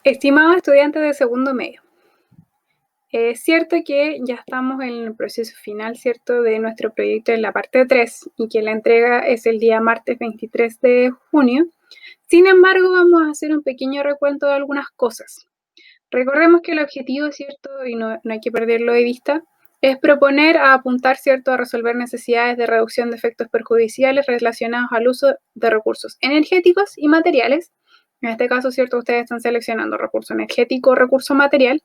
Estimados estudiantes de segundo medio, es cierto que ya estamos en el proceso final, ¿cierto?, de nuestro proyecto en la parte 3 y que la entrega es el día martes 23 de junio. Sin embargo, vamos a hacer un pequeño recuento de algunas cosas. Recordemos que el objetivo, ¿cierto?, y no hay que perderlo de vista, es proponer a apuntar, ¿cierto?, a resolver necesidades de reducción de efectos perjudiciales relacionados al uso de recursos energéticos y materiales. En este caso, ¿cierto?, ustedes están seleccionando recurso energético o recurso material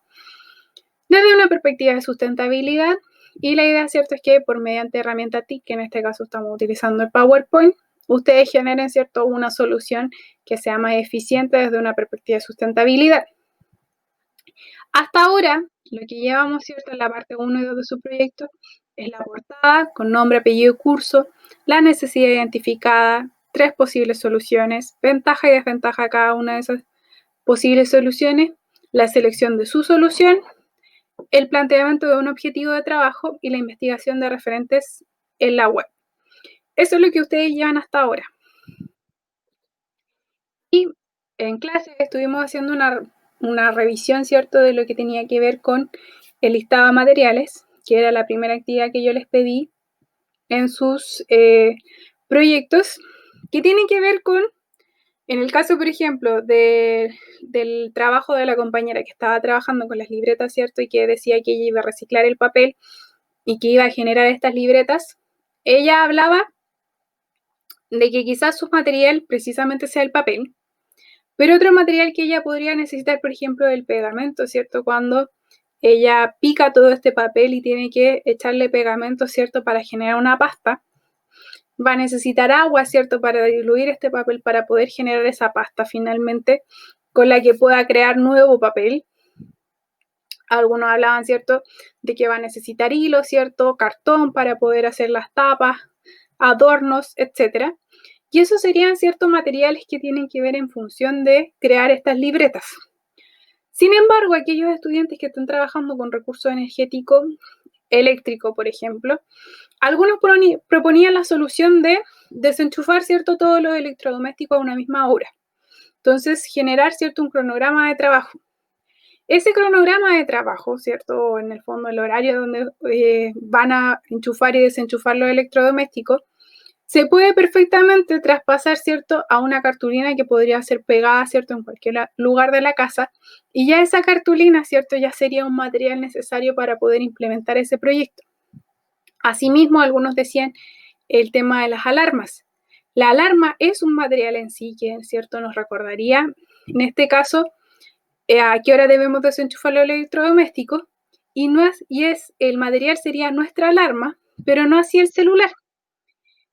desde una perspectiva de sustentabilidad, y la idea, ¿cierto?, es que por mediante herramienta TIC, que en este caso estamos utilizando el PowerPoint, ustedes generen, ¿cierto?, una solución que sea más eficiente desde una perspectiva de sustentabilidad. Hasta ahora, lo que llevamos, ¿cierto?, en la parte 1 y 2 de su proyecto es la portada con nombre, apellido y curso, la necesidad identificada, 3 posibles soluciones, ventaja y desventaja de cada una de esas posibles soluciones, la selección de su solución, el planteamiento de un objetivo de trabajo y la investigación de referentes en la web. Eso es lo que ustedes llevan hasta ahora. Y en clase estuvimos haciendo una revisión, ¿cierto?, de lo que tenía que ver con el listado de materiales, que era la primera actividad que yo les pedí en sus proyectos, que tienen que ver con, en el caso, por ejemplo, del trabajo de la compañera que estaba trabajando con las libretas, ¿cierto?, y que decía que ella iba a reciclar el papel y que iba a generar estas libretas. Ella hablaba de que quizás su material precisamente sea el papel, pero otro material que ella podría necesitar, por ejemplo, el pegamento, ¿cierto? Cuando ella pica todo este papel y tiene que echarle pegamento, ¿cierto?, para generar una pasta, va a necesitar agua, ¿cierto?, para diluir este papel para poder generar esa pasta finalmente con la que pueda crear nuevo papel. Algunos hablaban, ¿cierto?, de que va a necesitar hilo, ¿cierto?, cartón para poder hacer las tapas, adornos, etc. Y esos serían ciertos materiales que tienen que ver en función de crear estas libretas. Sin embargo, aquellos estudiantes que están trabajando con recursos energéticos eléctrico, por ejemplo, algunos proponían la solución de desenchufar, ¿cierto?, todos los electrodomésticos a una misma hora. Entonces, generar, ¿cierto?, un cronograma de trabajo. Ese cronograma de trabajo, ¿cierto?, en el fondo el horario donde van a enchufar y desenchufar los electrodomésticos, se puede perfectamente traspasar, ¿cierto?, a una cartulina que podría ser pegada, ¿cierto?, en cualquier lugar de la casa, y ya esa cartulina, ¿cierto?, ya sería un material necesario para poder implementar ese proyecto. Asimismo, algunos decían el tema de las alarmas. La alarma es un material en sí que, ¿cierto?, nos recordaría, en este caso, a qué hora debemos desenchufar los electrodomésticos, y el material sería nuestra alarma, pero no así el celular.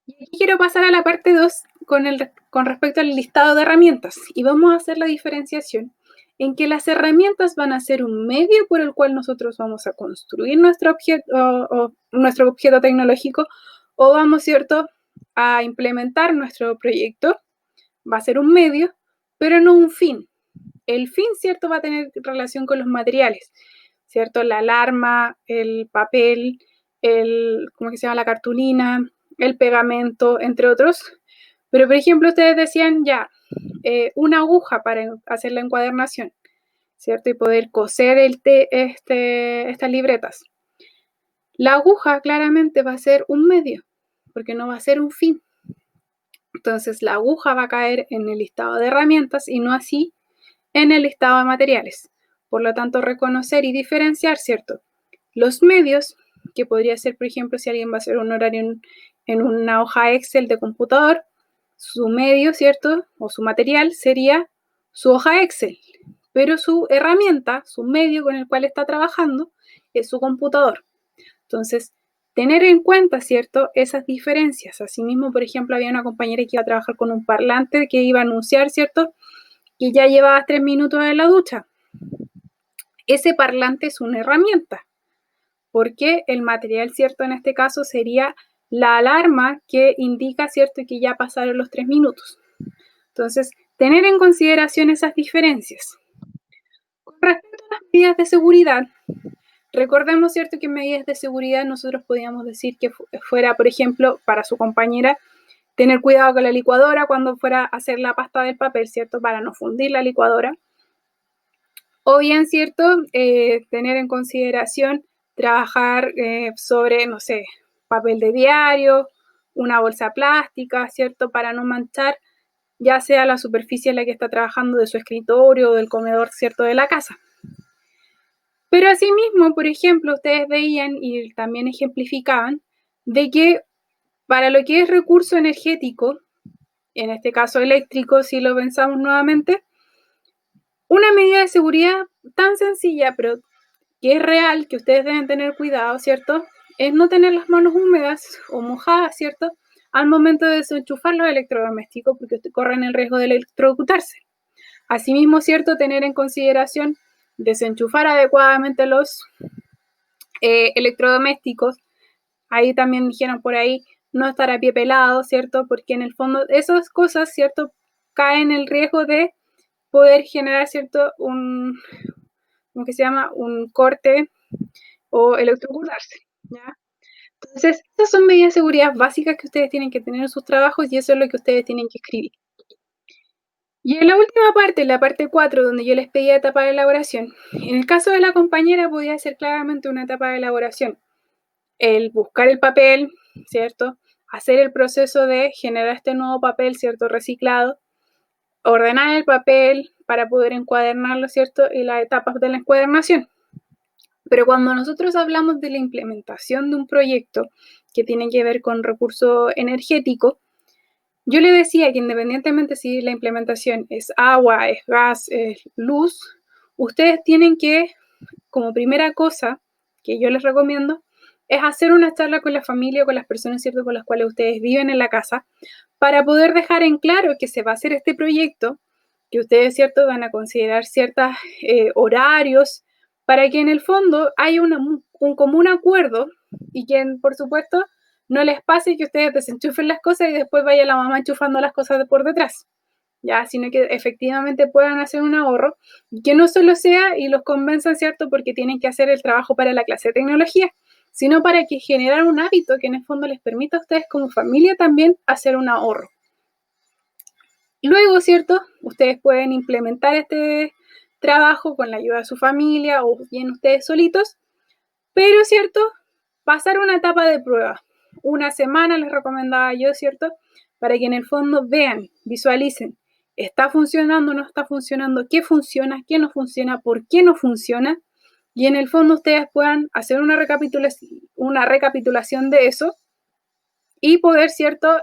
Y aquí quiero pasar a la parte 2 con respecto al listado de herramientas, y vamos a hacer la diferenciación en que las herramientas van a ser un medio por el cual nosotros vamos a construir nuestro objeto tecnológico, o vamos, ¿cierto?, a implementar nuestro proyecto. Va a ser un medio, pero no un fin. El fin, ¿cierto?, va a tener relación con los materiales, ¿cierto? La alarma, el papel, ¿cómo que se llama?, la cartulina, el pegamento, entre otros. Pero, por ejemplo, ustedes decían ya, una aguja para hacer la encuadernación, ¿cierto?, y poder coser estas libretas. La aguja claramente va a ser un medio, porque no va a ser un fin. Entonces, la aguja va a caer en el listado de herramientas y no así en el listado de materiales. Por lo tanto, reconocer y diferenciar, ¿cierto?, los medios, que podría ser, por ejemplo, si alguien va a hacer un horario en una hoja Excel de computador, su medio, ¿cierto?, o su material sería su hoja Excel, pero su herramienta, su medio con el cual está trabajando, es su computador. Entonces, tener en cuenta, ¿cierto?, esas diferencias. Asimismo, por ejemplo, había una compañera que iba a trabajar con un parlante que iba a anunciar, ¿cierto?, que ya llevabas 3 minutos en la ducha. Ese parlante es una herramienta, porque el material, ¿cierto?, en este caso sería la alarma que indica, ¿cierto?, que ya pasaron los 3 minutos. Entonces, tener en consideración esas diferencias. Con respecto a las medidas de seguridad, recordemos, ¿cierto?, que en medidas de seguridad nosotros podíamos decir que fuera, por ejemplo, para su compañera, tener cuidado con la licuadora cuando fuera a hacer la pasta del papel, ¿cierto?, para no fundir la licuadora. O bien, ¿cierto? Tener en consideración trabajar sobre, no sé, papel de diario, una bolsa plástica, ¿cierto? Para no manchar ya sea la superficie en la que está trabajando de su escritorio o del comedor, ¿cierto? De la casa. Pero asimismo, por ejemplo, ustedes veían y también ejemplificaban de que para lo que es recurso energético, en este caso eléctrico, si lo pensamos nuevamente, una medida de seguridad tan sencilla, pero que es real, que ustedes deben tener cuidado, ¿cierto? Es no tener las manos húmedas o mojadas, ¿cierto? Al momento de desenchufar los electrodomésticos, porque corren el riesgo de electrocutarse. Asimismo, ¿cierto? Tener en consideración desenchufar adecuadamente los electrodomésticos. Ahí también dijeron por ahí no estar a pie pelado, ¿cierto? Porque en el fondo esas cosas, ¿cierto? Caen en el riesgo de poder generar, ¿cierto? ¿Cómo que se llama? Un corte o electrocutarse, ¿ya? Entonces, esas son medidas de seguridad básicas que ustedes tienen que tener en sus trabajos y eso es lo que ustedes tienen que escribir. Y en la última parte, la parte 4, donde yo les pedía etapa de elaboración, en el caso de la compañera podía ser claramente una etapa de elaboración. El buscar el papel, ¿cierto? Hacer el proceso de generar este nuevo papel, ¿cierto? Reciclado, ordenar el papel para poder encuadernarlo, ¿cierto? Y las etapas de la encuadernación. Pero cuando nosotros hablamos de la implementación de un proyecto que tiene que ver con recurso energético, yo le decía que independientemente si la implementación es agua, es gas, es luz, ustedes tienen que, como primera cosa que yo les recomiendo, es hacer una charla con la familia o con las personas, ¿cierto?, con las cuales ustedes viven en la casa, para poder dejar en claro que se va a hacer este proyecto, que ustedes, ¿cierto?, van a considerar ciertos horarios, para que en el fondo haya un común acuerdo y que, por supuesto, no les pase que ustedes desenchufen las cosas y después vaya la mamá enchufando las cosas de por detrás, ya, sino que efectivamente puedan hacer un ahorro y que no solo sea y los convenzan, ¿cierto?, porque tienen que hacer el trabajo para la clase de tecnología, sino para que generar un hábito que en el fondo les permita a ustedes como familia también hacer un ahorro. Luego, ¿cierto?, ustedes pueden implementar este trabajo con la ayuda de su familia o bien ustedes solitos, pero, ¿cierto?, pasar una etapa de prueba. Una semana les recomendaba yo, ¿cierto?, para que en el fondo vean, visualicen, ¿está funcionando, no está funcionando? ¿Qué funciona, qué no funciona, por qué no funciona? Y en el fondo ustedes puedan hacer una recapitulación de eso y poder, ¿cierto?,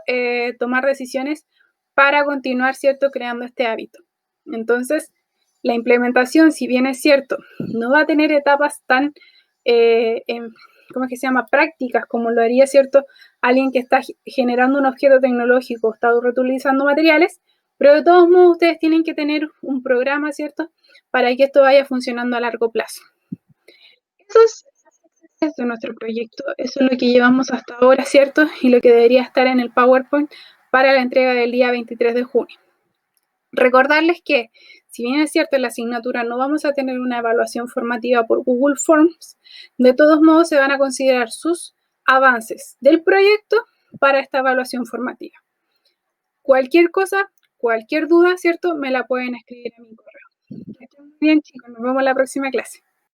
tomar decisiones para continuar, ¿cierto?, creando este hábito. Entonces, la implementación, si bien es cierto, no va a tener etapas tan, ¿cómo es que se llama?, prácticas, como lo haría, ¿cierto?, alguien que está generando un objeto tecnológico, está reutilizando materiales, pero de todos modos ustedes tienen que tener un programa, ¿cierto?, para que esto vaya funcionando a largo plazo. Eso es de nuestro proyecto, eso es lo que llevamos hasta ahora, ¿cierto? Y lo que debería estar en el PowerPoint para la entrega del día 23 de junio. Recordarles que, si bien es cierto, en la asignatura no vamos a tener una evaluación formativa por Google Forms, de todos modos se van a considerar sus avances del proyecto para esta evaluación formativa. Cualquier cosa, cualquier duda, ¿cierto? Me la pueden escribir a mi correo. Que estén muy bien, chicos. Nos vemos en la próxima clase.